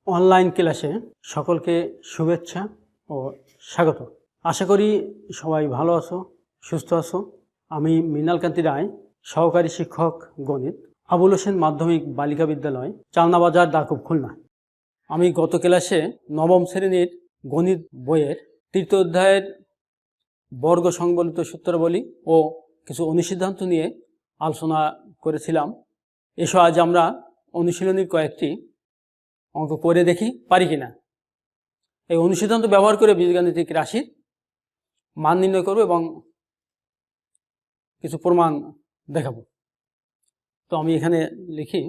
Online ক্লাসে সকলকে শুভেচ্ছা ও স্বাগত। আশা করি সবাই ভালো আছো, সুস্থ আছো। আমি মৃণালকান্তি রায়, সহকারী শিক্ষক গণিত, আবুল হোসেন মাধ্যমিক বালিকা বিদ্যালয়, চালনাবাজার, দাকুব, খুলনা। আমি গত ক্লাসে নবম শ্রেণীর গণিত বইয়ের তৃতীয় অধ্যায়ের বর্গ সংবলিত সূত্রাবলী ও কিছু অনুসিদ্ধান্ত নিয়ে আলোচনা করেছিলাম। এসো আজ আমরা অনুশীলনীর কয়েকটি অঙ্ক করে দেখি পারি কিনা। এই অনুসিদ্ধান্ত ব্যবহার করে বীজগাণিতিক রাশির মান নির্ণয় করব এবং কিছু প্রমাণ দেখাবো। তো আমি এখানে লিখি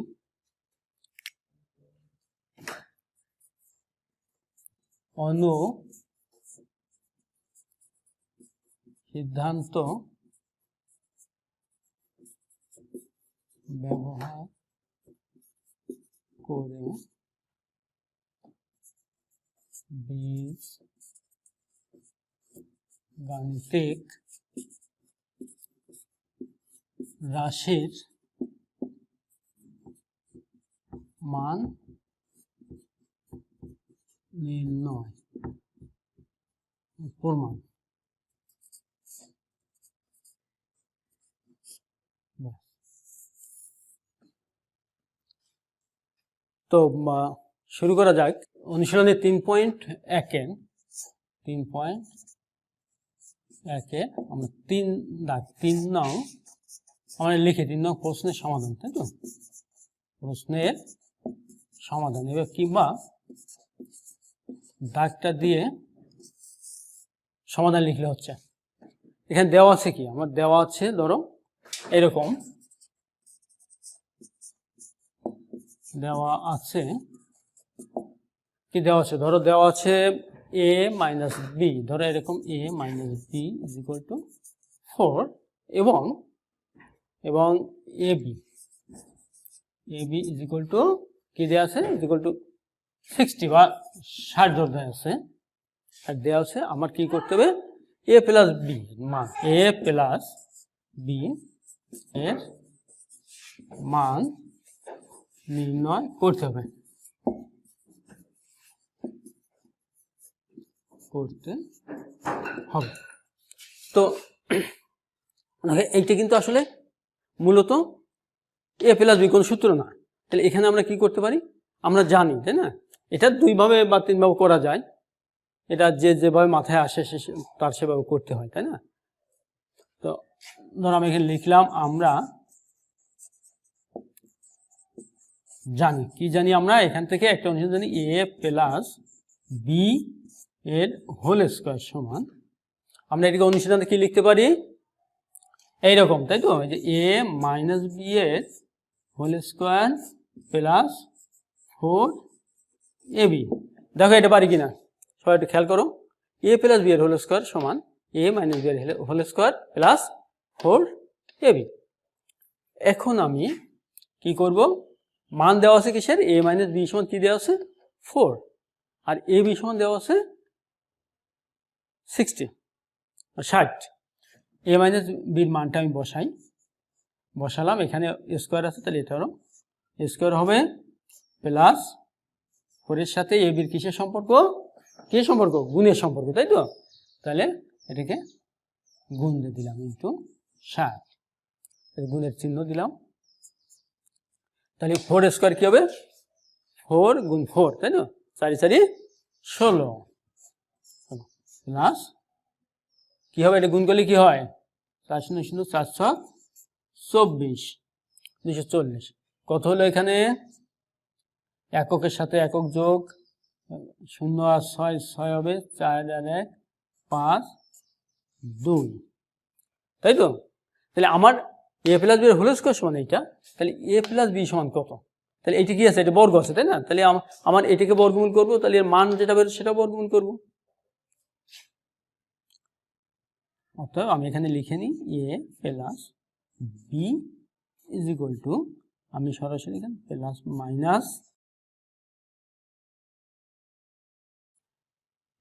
অনুসিদ্ধান্ত ব্যবহার করে বীজগাণিতিক রাশির মান নির্ণয় প্রমাণ। তো শুরু করা যাক। অনুশীলনে 3.1-এ আমরা 3 নং আমরা লিখি 3 নং প্রশ্নের সমাধান, তাই তো? প্রশ্নের সমাধান এবার কিংবা দাগটা দিয়ে সমাধান লিখলে হচ্ছে। এখানে দেওয়া আছে কি, আমার দেওয়া আছে ধরো এরকম দেওয়া আছে, কি দেওয়া আছে ধরো দেওয়া আছে a মাইনাস বি, ধরো এরকম a minus B is equal to 4 এবং ab ইজ ইকুয়াল টু কি দেওয়া আছে, ইজ ইকুয়াল টু 60 বা 60 ধর দেওয়া আছে। আর দেওয়া আছে আমার কি করতে হবে, a প্লাস বি মান, a প্লাস বি এর মান নির্ণয় করতে হবে। তো এইটা কিন্তু আসলে মূলত a প্লাস বি কোনো সূত্র না। তাহলে এখানে আমরা কি করতে পারি, আমরা জানি তাই না, এটা 2 ভাবে বা 3 ভাবে করা যায়। এটা যেভাবে মাথায় আসে তার সেভাবে করতে হয়, তাই না? তো ধর আমি এখানে লিখলাম, আমরা জানি কি জানি, আমরা এখান থেকে একটা অনুসিদ্ধান্ত জানি a প্লাস বি এর হোল স্কয়ার সমান, আমরা এটাকে অনুসিদ্ধান্তে কি লিখতে পারি এইরকম, তাই তো? যে a মাইনাস বি এর হোল স্কয়ার প্লাস 4ab। দেখো এটা পারি কিনা, সবাই একটু খেয়াল করো। a প্লাস বি এর হোল স্কয়ার সমান a মাইনাস বি এর হোল স্কয়ার প্লাস 4ab। এখন আমি কি করব, মান দেওয়া আছে কিসের, a মাইনাস বি সমান কি দেওয়া আছে 4 আর ab সমান দেওয়া আছে 60। a মাইনাস বির মানটা আমি বসালাম, এখানে স্কোয়ার আছে, তাহলে এটা হলো স্কোয়ার হবে প্লাস 4 এর সাথে a বির কিসের সম্পর্ক, কি সম্পর্ক, গুণের সম্পর্ক, তাই তো? তাহলে এটাকে গুণ দিয়ে দিলাম ইন্টু 60, গুণের চিহ্ন দিলাম। তাহলে 4 স্কোয়ার কি হবে, 4 গুণ 4, তাই তো? 4 4 16 প্লাস কি হবে, এটা গুণ করলে কি হয়, 4 0 0 4 6 24 240। কত হলো এখানে, এককের সাথে একক যোগ 0 আর 6 6 হবে, 4 আর 1 5 2, তাই তো? তাহলে আমার a প্লাস বি এর হোল স্কয়ার সমান এইটা, তাহলে a প্লাস বি সমান কত, তাহলে এইটা কি আছে, এটা বর্গ আছে, তাই না? তাহলে আমার এটাকে বর্গমূল করবো, তাহলে এর মান যেটা বেরো সেটা বর্গমূল করবো। অর্থাৎ আমি এখানে লিখে নিই a plus B is equal to, আমি সরাসরি এখানে প্লাস মাইনাস,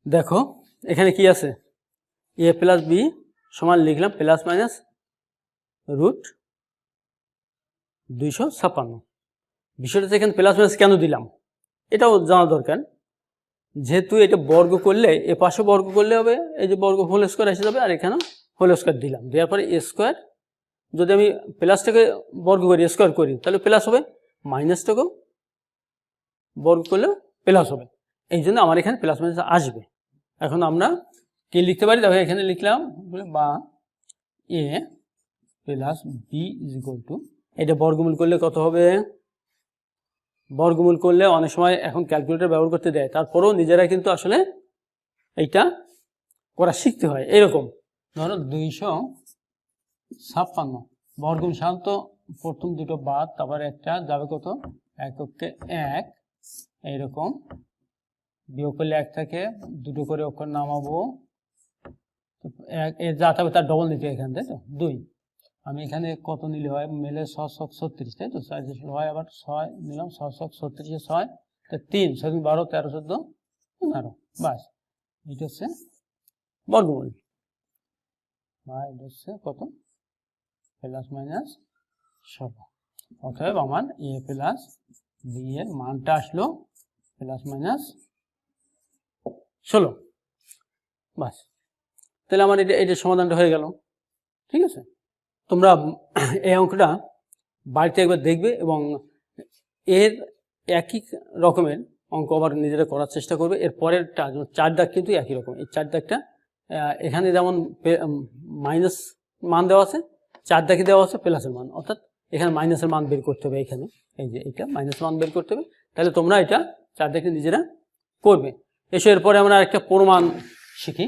দেখো এখানে কি আছে, a প্লাস বি সমান লিখলাম প্লাস মাইনাস রুট 256। বিষয়টা এখানে প্লাস মাইনাস কেন দিলাম, এটাও জানা দরকার, যেহেতু এটা বর্গ করলে এ পাশে বর্গ করলে হবে, এই যে বর্গ হোল স্কোয়ার এসে যাবে, আর এখানেও হোল স্কোয়ার দিলাম, দেওয়ার পরে এ স্কোয়ার, যদি আমি প্লাসটাকে বর্গ করি স্কোয়ার করি তাহলে প্লাস হবে, মাইনাসটাকেও বর্গ করলেও প্লাস হবে, এই জন্য আমার এখানে প্লাস মাইনাস আসবে। এখন আমরা কি লিখতে পারি, দেখো এখানে লিখলাম বা A plus B is equal to, এটা বর্গমূল করলে কত হবে, বর্গমূল করলে অনেক সময় এখন ক্যালকুলেটর ব্যবহার করতে দেয়, তারপরেও নিজেরা কিন্তু আসলে এইটা করা শিখতে হয়। এরকম ধরো 256 বর্গমূল, সাধারণত প্রথম দুটো বাদ, তারপরে একটা যাবে কত, এককে 1, এইরকম বিয়োগ করলে 1 থাকে, দুটো করে অক্ষর নামাবো, যা থাকবে তার ডবল নিতে এখান থেকে, তো 2, আমি এখানে কত নিলে হয়, মেলে 6 36, তাই তো, 4 হয়, আবার 6 নিলাম, 6 36 6, 3 6 12 13 14 15, বাস এটা হচ্ছে বর্গমূল, বা এটা হচ্ছে কত, প্লাস মাইনাস 16। অতএব আমার এ প্লাস বি এর মানটা আসলো প্লাস মাইনাস 16, বাস। তাহলে আমার এটার সমাধানটা হয়ে গেল। ঠিক আছে, তোমরা এই অঙ্কটা বাড়িতে একবার দেখবে এবং এর একই রকমের অঙ্ক আবার নিজেরা করার চেষ্টা করবে। এর পরেরটা 4 দাগ কিন্তু একই রকম, এই 4 দাগটা এখানে যেমন মাইনাস মান দেওয়া আছে, 4 দাগে দেওয়া আছে প্লাসের মান, অর্থাৎ এখানে মাইনাসের মান বের করতে হবে, এখানে এই যে এটা মাইনাস মান বের করতে হবে, তাহলে তোমরা এটা 4 দাগে নিজেরা করবে। এসে এরপরে আমরা একটা প্রমাণ শিখি,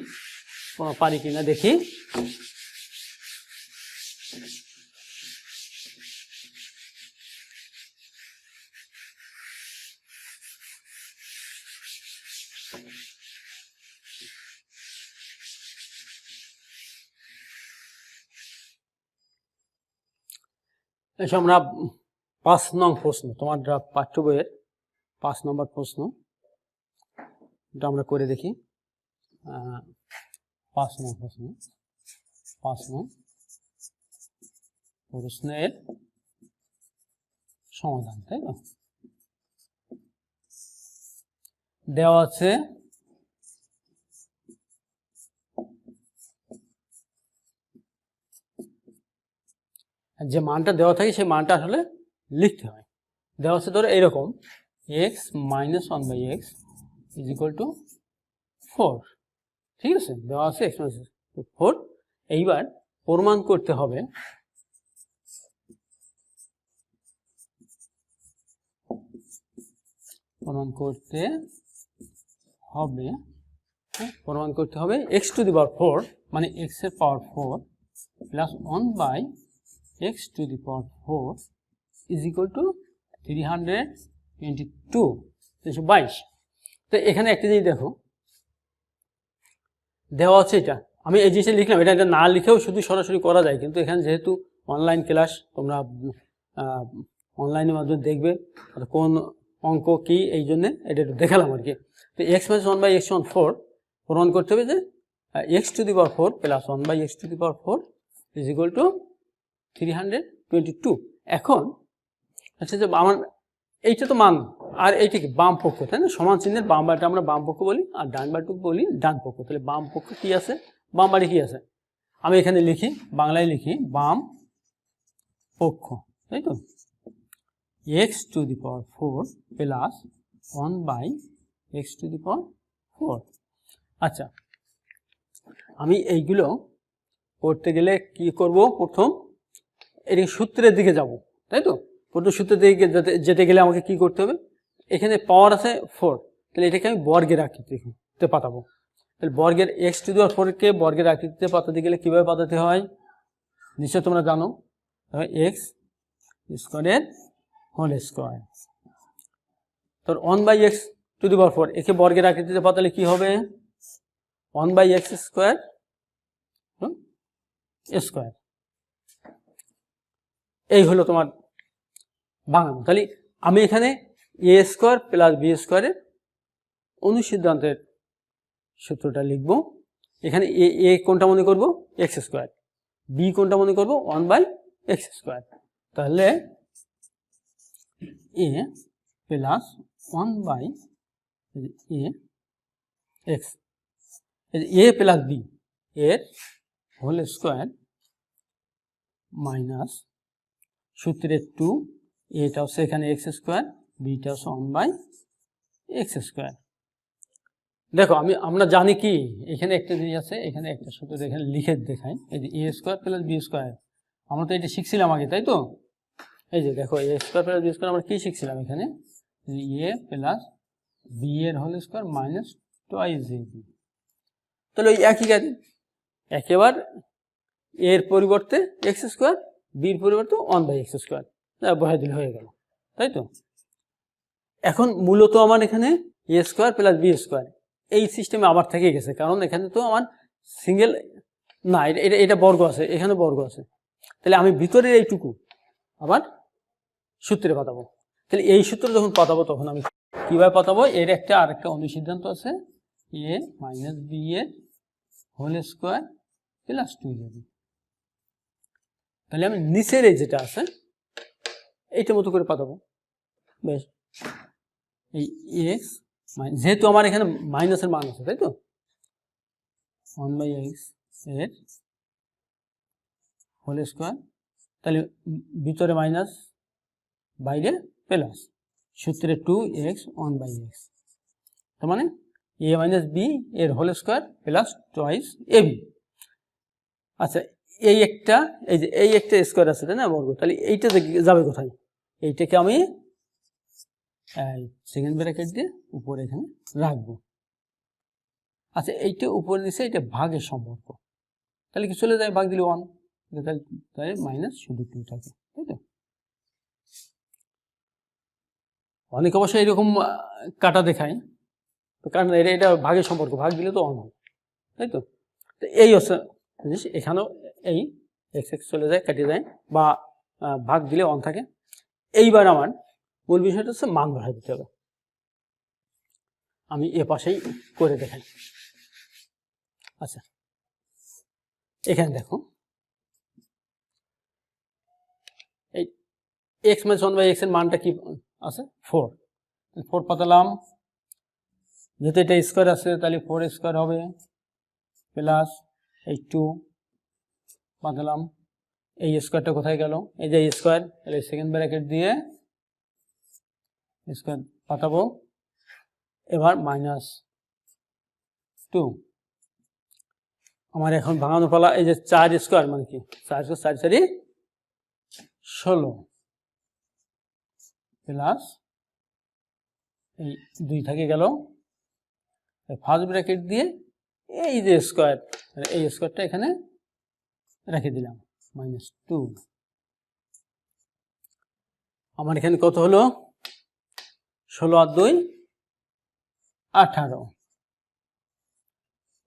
পারি কিনা দেখি। এসে আমরা 5 নং প্রশ্ন, তোমার পাঠ্য বইয়ের 5 নম্বর প্রশ্ন, এটা আমরা করে দেখি। 5 নং প্রশ্ন, 5 নং প্রশ্নের সমাধান, তাই না, দেওয়া আছে যে মানটা দেওয়া থাকে সেই মানটা আসলে লিখতে হয়। দেওয়া আছে ধরো এইরকম, x minus 1/x is equal to 4, ঠিক আছে, দেওয়া আছে x মাইনাস 4। এইবার প্রমাণ করতে হবে x টু দি পাওয়ার 4, মানে x এর পাওয়ার 4 plus 1/x to the power 4 is equal two 322। তো এখানে একটা জিনিস দেখো, দেওয়া আছে এটা, আমি এই জিনিসটা লিখলাম, এটা না লিখেও শুধু সরাসরি করা যায়, কিন্তু এখানে যেহেতু অনলাইন ক্লাস, তোমরা অনলাইনের মাধ্যমে দেখবে কোন অঙ্ক কি, এই জন্যে এটা একটু দেখালাম আর কি। তো x মাইনাস 1/x 4 প্রমাণ করতে হবে যে x to the power 4 plus 1/x to the power 4 is equal two 322। এখন আচ্ছা, যে আমার এইটা তো মান, আর এইটা কি বাম পক্ষ, তাই না, সমান চিহ্নের বাম বাড়িটা আমরা বাম পক্ষ বলি, আর ডান বাড়িটুকু বলি ডান পক্ষ। তাহলে বাম পক্ষ কি আছে, বাম বাড়ি কি আছে, আমি এখানে লিখি, বাংলায় লিখি বাম পক্ষ, তাই তো, x to the power 4 plus 1/x to the power 4। আচ্ছা, আমি এইগুলো করতে গেলে কি করব, প্রথম এর সূত্রের দিকে যাব, তাই তো, প্রথম সূত্রের দিকে যেতে গেলে আমাকে কি করতে হবে, এখানে পাওয়ার আছে 4, তাহলে এটাকে আমি বর্গের আকৃতিতে পাতাবো। তাহলে বর্গের x টু দি পাওয়ার 4 কে বর্গের আকৃতিতে পাতাতে গেলে কিভাবে পাতাতে হয় নিশ্চয় তোমরা জানো, x স্কোয়ারের হোল স্কোয়ার, তো 1/x টু দি পাওয়ার 4 একে বর্গের আকৃতিতে পাতালে কি হবে, 1/x স্কোয়ার স্কোয়ার, এই হলো তোমার বানানো। তাহলে আমি এখানে a স্কোয়ার প্লাস b স্কোয়ারের অনুসিদ্ধান্তের সূত্রটা লিখব। এখানে a কোনটা মনে করব, x স্কোয়ার, b কোনটা মনে করব, 1/x স্কোয়ার। তাহলে a plus 1 by A X, A plus B এর হোল স্কোয়ার মাইনাস সূত্রের 2, এটা হচ্ছে এখানে এক্স স্কোয়ার, বিটা হচ্ছে 1 বাই এক্স স্কোয়ার। দেখো আমরা জানি কি এখানে একটা জিনিস আছে, এখানে একটা সূত্র এখানে লিখে দেখাই, এই যে এ স্কোয়ার প্লাস বি স্কোয়ার, আমরা তো এটা শিখছিলাম আগে, তাই তো? এই যে দেখো এ স্কোয়ার প্লাস বি স্কোয়ার আমরা কি শিখছিলাম এখানে, এ প্লাস বি এর whole square minus twice A B. তাহলে ওই একই কাজ, একেবার এর পরিবর্তে এক্স স্কোয়ার, বির পরিবর্তে 1 বাই এক্স স্কোয়ার বসাই দিলে হয়ে গেল, তাই তো? এখন মূলত আমার এখানে এ স্কোয়ার প্লাস বি স্কোয়ার এই সিস্টেমে আবার থেকে গেছে, কারণ এখানে তো আমার সিঙ্গেল না, এটা বর্গ আছে, এখানে বর্গ আছে, তাহলে আমি ভিতরের এইটুকু আবার সূত্রে পাতাবো। তাহলে এই সূত্র যখন পাতাবো তখন আমি কীভাবে পাতাবো, এর একটা আরেকটা অনুসিদ্ধান্ত আছে, এ মাইনাস বি এর হোল স্কোয়ার প্লাস 2ab। তাহলে আমি নিচের এই যেটা আছে এইটার মতো করে পাতাবো। বেশ, এই এক্স যেহেতু আমার এখানে মাইনাসের মান আছে, তাই তো 1 বাই এক্স এর হোল স্কোয়ার, তাহলে ভিতরে মাইনাস বাইরে প্লাস সূত্রে 2x 1 বাই এক্স, তার মানে এ মাইনাস বি এর whole square plus twice A B. আচ্ছা, এই একটা স্কোয়ার আছে তাই না বর্গ, তাহলে এইটা যাবে কোথায়, এইটাকে আমি সেকেন্ড ব্র্যাকেট দিয়ে উপরে এখানে রাখবো। আচ্ছা, এইটা উপরে নিচে এটা ভাগের সম্পর্ক, তাহলে কি চলে যায়, ভাগ দিলে 1, তাহলে মাইনাস শুধু 2 থাকে, তাই তো? অনেক অবশ্যই এরকম কাটা দেখায়, কারণ এটা ভাগের সম্পর্ক, ভাগ দিলে তো 1 হয়, তাই তো? তো এই হচ্ছে জিনিস, এখানেও এই এক্স এক্স চলে যায়, কেটে যায়, বা ভাগ দিলে 1 থাকে। এইবার আমার মূল বিষয়টা হচ্ছে মান বসাই দিতে হবে। আমি এ পাশেই করে দেখাই। আচ্ছা, এখানে দেখো এই এক্স মাইনাস 1 বাই এক্স এর মানটা কি আছে, 4 পাতালাম, যেহেতু এটা স্কোয়ার আছে তাহলে 4 স্কোয়ার হবে প্লাস এই 2 পাতালাম, এই স্কোয়ারটা কোথায় গেল, এই যে স্কোয়ার, তাহলে সেকেন্ড ব্র্যাকেট দিয়ে স্কোয়ার পাতাবো, এবার মাইনাস 2। আমার এখন ভাঙানো পালা, এই যে 4 স্কোয়ার মানে কি, 4 4 4 16 প্লাস এই 2 থেকে গেল, ফার্স্ট ব্র্যাকেট দিয়ে এই যে স্কোয়ার, এই স্কোয়ারটা এখানে রেখে দিলাম, মাইনাস 2। আমার এখানে কত হলো, 16 আর 2 18,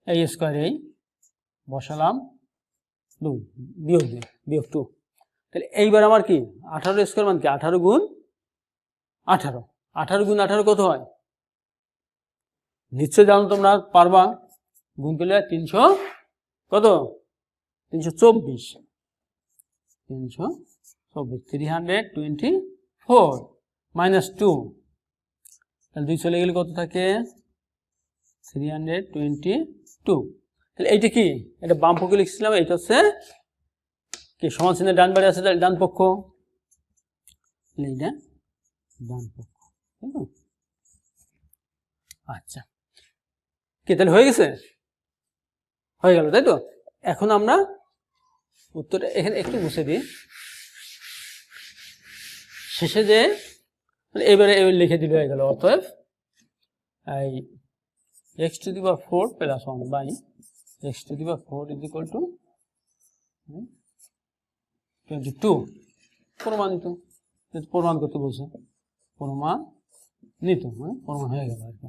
এই স্কোয়ার এই বসালাম 2 বিয়োগ 2, তাহলে এইবার আমার কি 18 স্কোয়ার মানে কি 18 গুণ 18, 18 গুণ 18 কত হয়, নিশ্চয় জানো তোমরা পারবা, গুণ করলে 300 কত, 324 324 মাইনাস 2, তাহলে 2 চলে গেলে কত থাকে 322। তাহলে এইটা কি, এটা বাম পক্ষে লিখছিলাম, এটা হচ্ছে কি সমান চিহ্নের ডান বাড়ি আছে, তাহলে ডান পক্ষ, এইটা ডান পক্ষ, আচ্ছা কি তাহলে হয়ে গেছে, হয়ে গেল, তাই তো? এখন আমরা উত্তরটা এখানে একটু মুছে দিই, শেষে যে এবারে লিখে দিলে হয়ে গেল, অতএব এই x to the power 4 plus 1 by x to the power 4 is equal to 22 প্রমাণিত, প্রমাণ করতে বলছে, প্রমাণিত, প্রমাণ হয়ে গেল আর কি।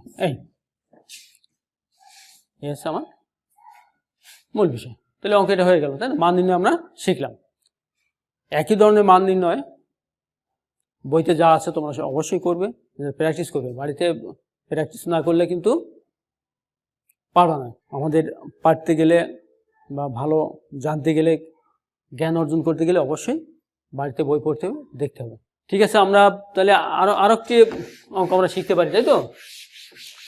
এই হচ্ছে আমার মূল বিষয়, তাহলে অঙ্কটা হয়ে গেল, তাই না? মান নির্ণয় আমরা শিখলাম, একই ধরনের মান নির্ণয় বইতে যা আছে তোমরা অবশ্যই করবে, প্র্যাকটিস করবে, বাড়িতে প্র্যাকটিস না করলে কিন্তু পারবা না। আমাদের পারতে গেলে বা ভালো জানতে গেলে, জ্ঞান অর্জন করতে গেলে অবশ্যই বাড়িতে বই পড়তে হবে, দেখতে হবে। ঠিক আছে, আমরা তাহলে আরো একটি অঙ্ক আমরা শিখতে পারি, তাই তো?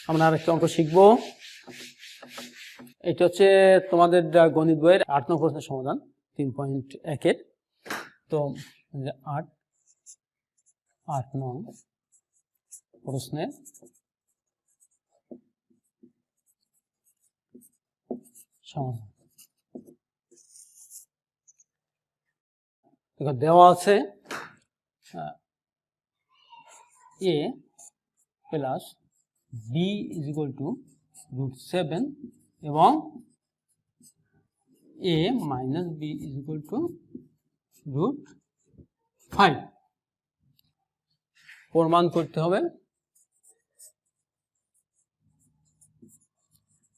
আমরা আরেকটি অঙ্ক শিখবো। এটা হচ্ছে তোমাদের গণিত বইয়ের 8 নং প্রশ্নের সমাধান 3.1-এর। তো 8 নং প্রশ্নের সমাধান। দেখো দেওয়া আছে a প্লাস b √7 এবং a মাইনাস b √5 প্রমাণ করতে হবে।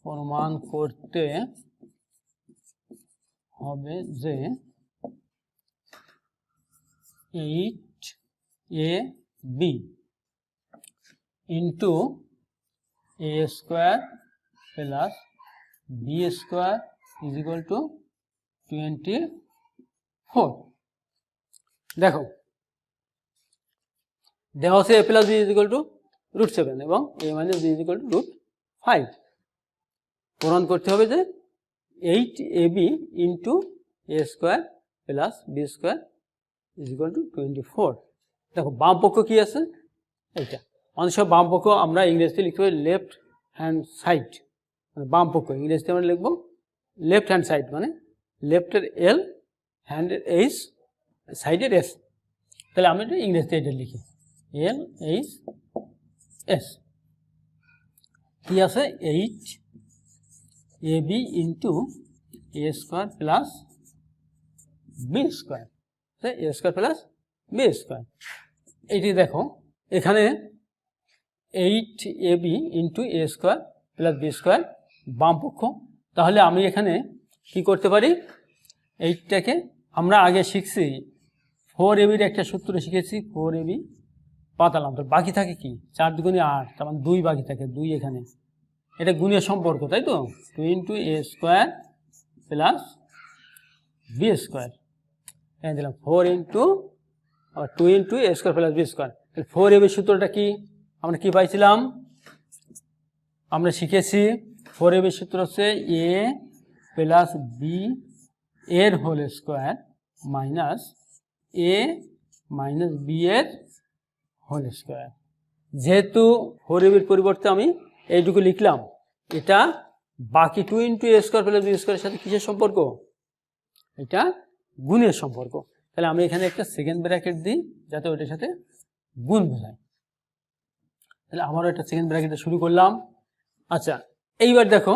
প্রমাণ করতে হবে যে 8ab into a square plus b square =24। দেখো দেওয়া আছে a প্লাস b √7 এবং a মাইনাস b √5। প্রমাণ করতে হবে যে 8ab into a square plus b square =24। দেখো বাম পক্ষ কি আছে? এইটা অনেক সময় বাম পক্ষ আমরা ইংরেজিতে লিখতে পারি লেফট হ্যান্ড সাইড, মানে বাম পক্ষ ইংরেজিতে আমরা লিখবো লেফট হ্যান্ড সাইড, মানে লেফটের এল, হ্যান্ডের এইচ, সাইডের এস। তাহলে আমি এটা ইংরেজিতে এটা লিখি এল এইচ এস। কি আছে? 8ab into a square plus b square, a square plus b square. এইটি দেখো এখানে 8ab into a square plus b square বাম পক্ষ। তাহলে আমি এখানে কি করতে পারি? এইটাকে আমরা আগে শিখছি 4ab একটা সূত্র শিখেছি, 4ab পাতালাম, তো বাকি থাকে কি 4 দুগুণে 8, তার মানে 2 বাকি থাকে, 2 এখানে। এটা গুণের সম্পর্ক, তাই তো? 2 into a square plus b square, এখানে দিলাম 4 into 2 into a square plus b square. 4ab সূত্রটা কি আমরা কি পাইছিলাম? আমরা শিখেছি 4ab সূত্র হচ্ছে a প্লাস b এর whole square minus a minus b এর হোল স্কোয়ার। যেহেতু 4ab এর পরিবর্তে আমি এইটুকু লিখলাম, এটা বাকি 2 into a square plus b স্কোয়ারের সাথে কিসের সম্পর্ক? এটা গুণের সম্পর্ক। তাহলে আমি এখানে একটা সেকেন্ড ব্র্যাকেট দিই যাতে ওইটার সাথে গুণ বোঝায়। তাহলে আমারও একটা সেকেন্ড ব্র্যাকেটে শুরু করলাম। আচ্ছা, এইবার দেখো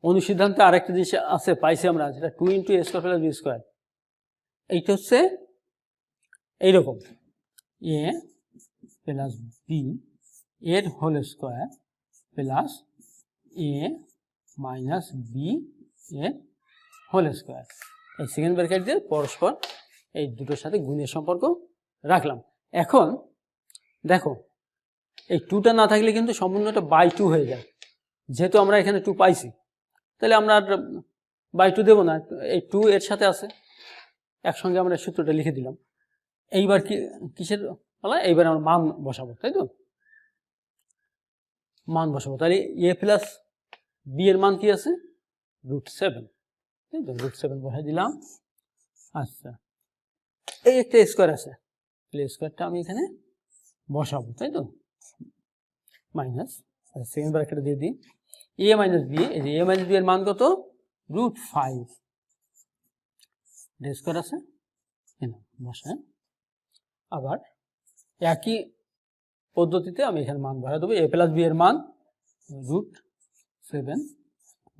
অনুসিদ্ধান্তে আরেকটা জিনিস আছে পাইছি আমরা, যেটা 2 into a square plus b square. এইটা হচ্ছে এইরকম a প্লাস b এর whole square plus a minus b এর হোল স্কোয়ার। এই সেকেন্ড ব্র্যাকেট দিয়ে পরস্পর এই দুটোর সাথে গুণের সম্পর্ক রাখলাম। এখন দেখো এই 2টা না থাকলে কিন্তু সম্পূর্ণটা বাই 2 হয়ে যায়। যেহেতু আমরা এখানে 2 পাইছি, তাহলে আমরা বাই 2 দেবো না, এই 2 এর সাথে আছে, একসঙ্গে আমরা সূত্রটা লিখে দিলাম। এইবার কিসের বলা? এইবার আমরা মান বসাবো, তাই তো? মান বসাবো। তাহলে a প্লাস b এর মান কি আছে? √7, তাই তো? √7 বসাই দিলাম। আচ্ছা, এই একটা স্কোয়ার আছে, তাহলে স্কোয়ারটা আমি এখানে বসাবো, তাই তো? মাইনাস সেকেন্ড ব্র্যাকেটে দিয়ে দিই a মাইনাস b। এই যে a মাইনাস b এর মান কত? √5। স্কোয়ার আছে বসায়। আবার একই পদ্ধতিতে আমি এখানে মান বসাই দেবো। a প্লাস b এর মান √7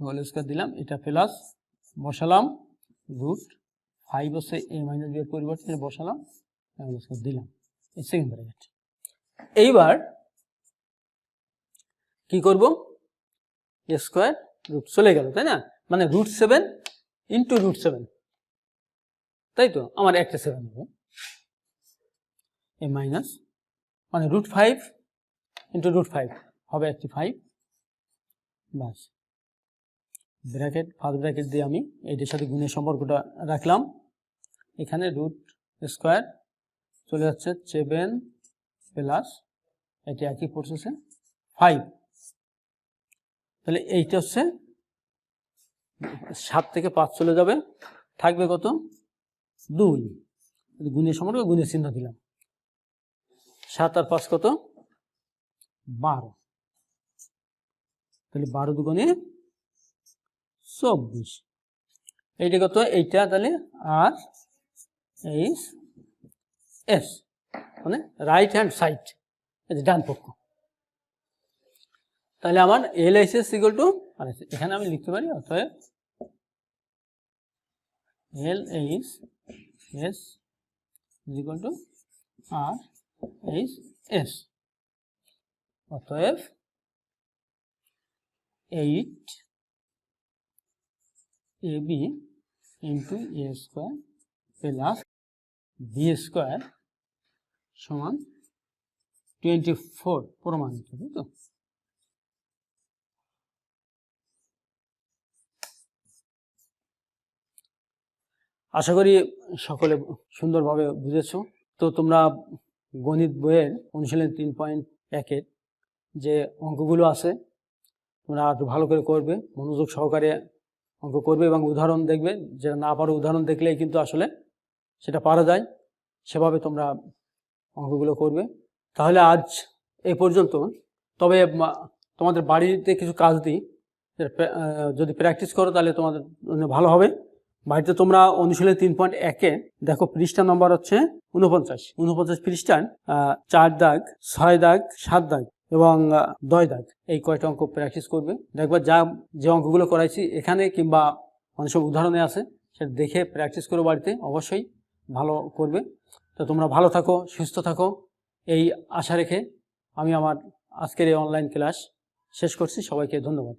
হোল স্কোয়ার দিলাম, এটা প্লাস বসালাম, √5 হচ্ছে a মাইনাস b এর পরিবর্তে বসালাম, দিলাম এই সেকেন্ড ব্র্যাকেট। এইবার কি করব? a স্কোয়ার রুট চলে গেল, তাই না? মানে √7 ইন্টু √7, তাই তো? আমার একটা 7 হবে, এ মাইনাস মানে √5 ইন্টু √5 হবে একটি 5, বাস ব্র্যাকেট ফার্স্ট ব্র্যাকেট দিয়ে আমি এইটার সাথে গুণের সম্পর্কটা রাখলাম। এখানে √² চলে যাচ্ছে 7 প্লাস এটা একই প্রসেসে 5, তাহলে এইটা হচ্ছে 7 থেকে 5 চলে যাবে, থাকবে কত 2, গুণের সময় গুণের চিহ্ন দিলাম, 7 আর 5 কত 12, তাহলে 12 দুগুণে 24, এইটা কত এইটা, তাহলে আর এইচ এস মানে রাইট হ্যান্ড সাইড, ডান পক্ষ। তাহলে আমার L H S equal to, এখানে আমি লিখতে পারি অতএব L H S equal to R H S, অতএব 8 AB ইন্টু এ স্কোয়ার প্লাস বি স্কোয়ার সমান 24 প্রমাণিত, তাই তো? আশা করি সকলে সুন্দরভাবে বুঝেছো। তো তোমরা গণিত বইয়ের অনুশীলন 3.1-এর যে অঙ্কগুলো আছে তোমরা একটু ভালো করে করবে, মনোযোগ সহকারে অঙ্ক করবে এবং উদাহরণ দেখবে, যেটা না পারো উদাহরণ দেখলেই কিন্তু আসলে সেটা পারা যায়, সেভাবে তোমরা অঙ্কগুলো করবে। তাহলে আজ এই পর্যন্ত। তবে তোমাদের বাড়িতে কিছু কাজ দিই, যদি প্র্যাকটিস করো তাহলে তোমাদের ভালো হবে। বাড়িতে তোমরা অনুশীলন 3.1-এ দেখো পৃষ্ঠা নম্বর হচ্ছে 49 পৃষ্ঠায় 4 দাগ, 6 দাগ, 7 দাগ এবং 10 দাগ, এই কয়টা অঙ্ক প্র্যাকটিস করবে। দেখবা যে অঙ্কগুলো করাইছি এখানে কিংবা অনেক সব উদাহরণে আছে, সেটা দেখে প্র্যাকটিস করো, বাড়িতে অবশ্যই ভালো করবে। তো তোমরা ভালো থাকো, সুস্থ থাকো, এই আশা রেখে আমি আমার আজকের এই অনলাইন ক্লাস শেষ করছি। সবাইকে ধন্যবাদ।